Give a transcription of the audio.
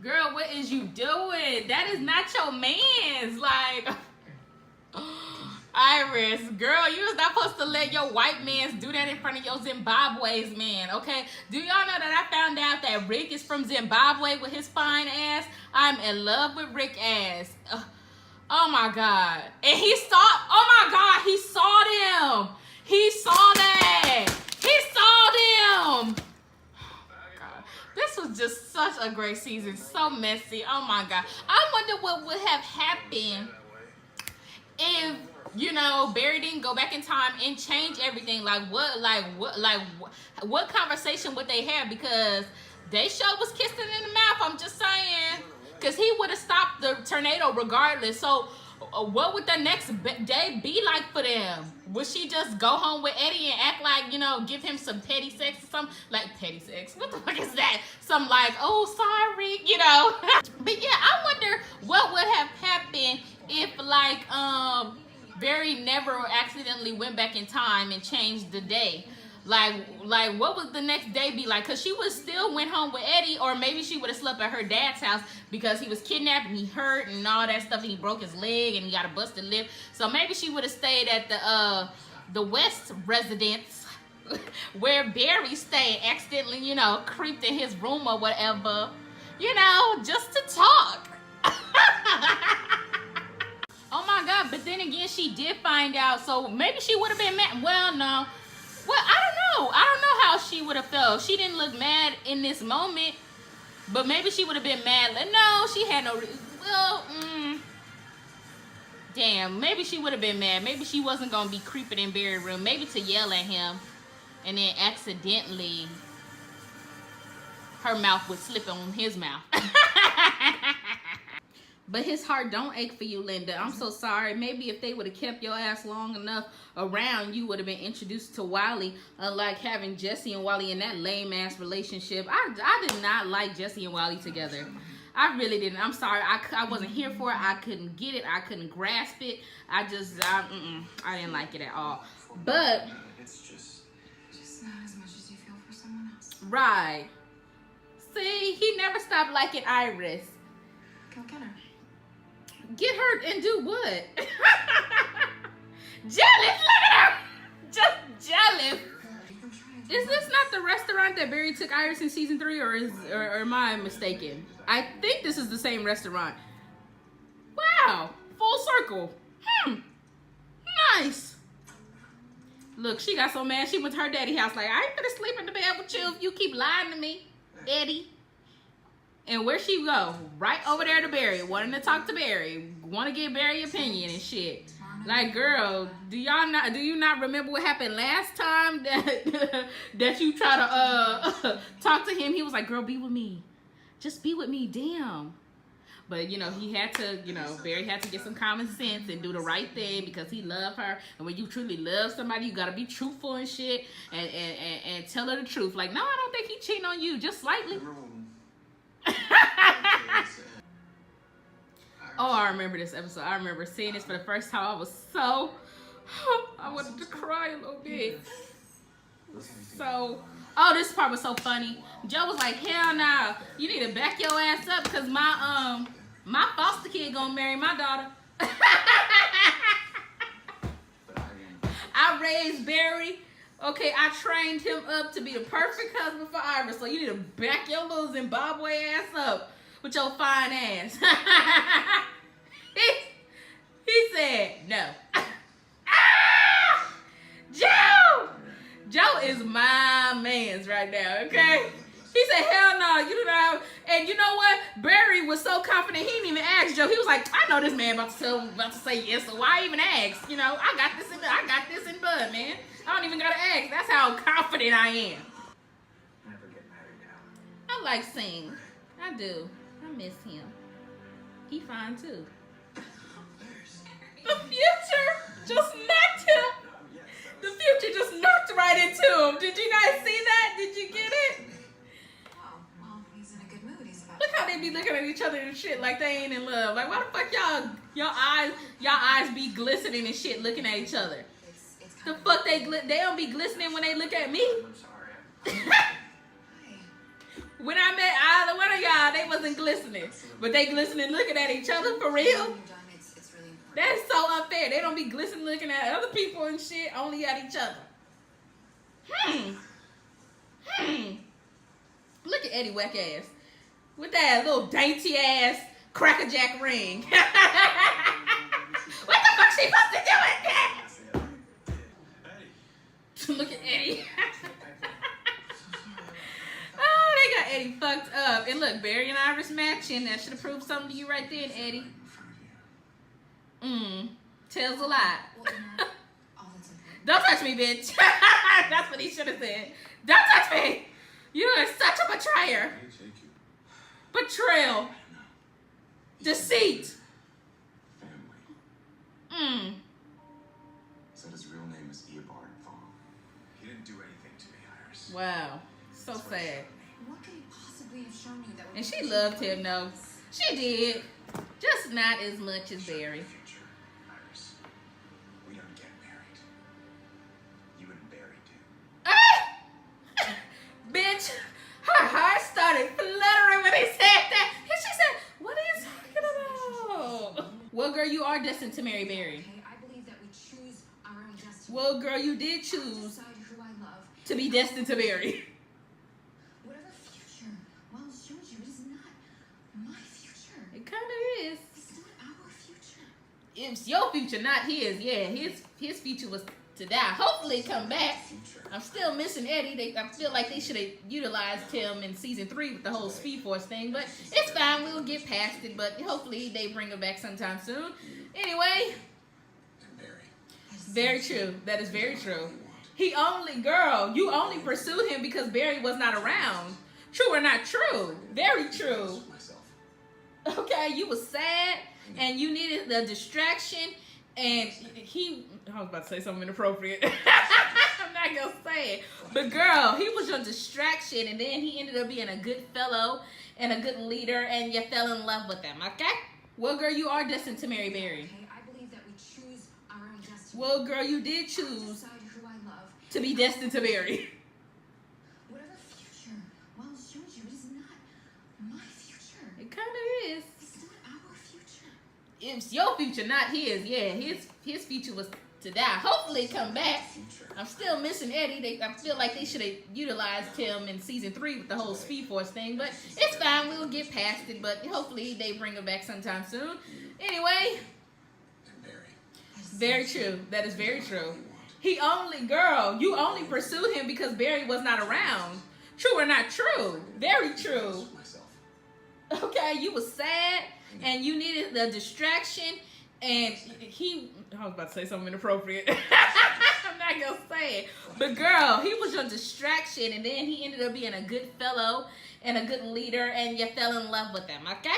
Girl, what is you doing? That is not your man's. Like, Iris, girl, you was not supposed to let your white mans do that in front of your Zimbabwe's man, okay? Do y'all know that I found out that Rick is from Zimbabwe with his fine ass? I'm in love with Rick ass. Oh my God. And he saw, oh my God, he saw them. He saw that. He saw them. This was just such a great season. So messy. Oh my God. I wonder what would have happened if, you know, Barry didn't go back in time and change everything. What conversation would they have? Because they sure was kissing in the mouth. I'm just saying. Because he would have stopped the tornado regardless. So what would the next day be like for them? Would she just go home with Eddie and act like, you know, give him some petty sex or something? Like, petty sex? What the fuck is that? Some like, oh, sorry, you know? But yeah, I wonder what would have happened if, like, Barry never accidentally went back in time and changed the day. Like what would the next day be like? Because she would still went home with Eddie, or maybe she would have slept at her dad's house because he was kidnapped and he hurt and all that stuff, and he broke his leg and he got a busted lip. So maybe she would have stayed at the West residence where Barry stayed, accidentally, you know, creeped in his room or whatever, you know, just to talk. Oh my God, but then again, she did find out, so maybe she would have been mad. Well, no. Well, I don't know. I don't know how she would have felt. She didn't look mad in this moment, but maybe she would have been mad. Like, no, she had no, well, damn, maybe she would have been mad. Maybe she wasn't going to be creeping in Barry's room. Maybe to yell at him, and then accidentally her mouth would slip on his mouth. But his heart don't ache for you, Linda. I'm so sorry. Maybe if they would have kept your ass long enough around, you would have been introduced to Wally. Unlike having Jesse and Wally in that lame-ass relationship. I did not like Jesse and Wally together. I really didn't. I'm sorry. I wasn't here for it. I couldn't get it. I couldn't grasp it. I didn't like it at all. But it's just not as much as you feel for someone else. Right. See, he never stopped liking Iris. Go get her. Get her and do what? Jealous, look at her! Just jealous. Is this not the restaurant that Barry took Iris in season 3, or am I mistaken? I think this is the same restaurant. Wow, full circle. Nice. Look, she got so mad she went to her daddy's house like, I ain't gonna sleep in the bed with you if you keep lying to me, Eddie. And where she go? Right over there to Barry, wanting to talk to Barry, want to get Barry's opinion and shit. Like, girl, do you not remember what happened last time that you try to talk to him? He was like, girl, be with me. Just be with me, damn. But, you know, he had to, you know, Barry had to get some common sense and do the right thing because he loved her. And when you truly love somebody, you got to be truthful and shit and tell her the truth. Like, no, I don't think he cheating on you, just slightly. Oh, I remember this episode. I remember seeing this for the first time. I was so, I wanted to cry a little bit. So, oh, this part was so funny. Joe was like, hell no, you need to back your ass up because my foster kid gonna marry my daughter. I raised Barry. Okay, I trained him up to be the perfect husband for Iris, so you need to back your little Zimbabwe ass up with your fine ass. he said, no. Joe! Joe is my man's right now, okay? He said, hell no, you do not. And you know what? Barry was so confident, he didn't even ask Joe. He was like, I know this man about to say yes, so why even ask? You know, I got this in bud, man. I don't even gotta ask. That's how confident I am. Never get married now. I like Sing. I do. I miss him. He fine too. The future just knocked him. The future just knocked right into him. Did you guys see that? Did you get it? Well, he's in a good mood. He's about Look how they be looking at each other and shit like they ain't in love. Like, why the fuck y'all eyes be glistening and shit looking at each other? The fuck they don't be glistening when they look at me. I'm sorry. When I met either one of y'all, they wasn't glistening. But they glistening looking at each other for real. When you're done, it's really important. That is so unfair. They don't be glistening looking at other people and shit, only at each other. Look at Eddie whack ass. With that little dainty ass crackerjack ring. What the fuck she supposed to do with that? Look at Eddie. Oh, they got Eddie fucked up. And look, Barry and Iris matching. That should have proved something to you right then, Eddie. Tells a lot. Don't touch me, bitch. That's what he should have said. Don't touch me. You are such a betrayer. Betrayal. Deceit. Said his real name is Eobard Vaughn. He didn't do anything to me, Iris. Wow. So sad. What could he possibly have shown you that would And she loved him, though. She did. Just not as much as Barry. Future, Iris. We don't get married. You and Barry do. Bitch, her heart started fluttering when he said that. And she said, what are you talking about? Well, girl, you are destined to marry Barry. Okay, I believe that we choose our own destiny. Well, girl, you did I choose decide who I love. to be destined to marry. Whatever future Miles showed you, it is not my future. It kind of is. It's not our future. It's your future, not his. Yeah, his future was to die. Hopefully come back. I'm still missing Eddie. I feel like they should have utilized him in season 3 with the whole Speed Force thing, but it's fine. We'll get past it, but hopefully they bring him back sometime soon. Anyway, very true. That is very true. You only pursued him because Barry was not around. True or not true? Very true. Okay, you was sad and you needed the distraction, and I was about to say something inappropriate. I'm not gonna say it. But girl, he was your distraction, and then he ended up being a good fellow and a good leader, and you fell in love with him, okay? Well, girl, you are destined to marry Barry. Okay, I believe that we choose our own destiny. Well, girl, you did I choose decide who I love. to be destined to marry. Whatever future Miles showed you, it is not my future. It kind of is. It's not our future. It's your future, not his. Yeah, his future was to die. Hopefully come back. I'm still missing Eddie. I feel like they should have utilized him in season 3 with the whole Speed Force thing, but it's fine. We'll get past it, but hopefully they bring him back sometime soon. Anyway, very true. That is very true. You only pursued him because Barry was not around. True or not true? Very true. Okay, you was sad and you needed the distraction, and I was about to say something inappropriate. I'm not gonna say it. But girl, he was your distraction, and then he ended up being a good fellow and a good leader, and you fell in love with him, okay?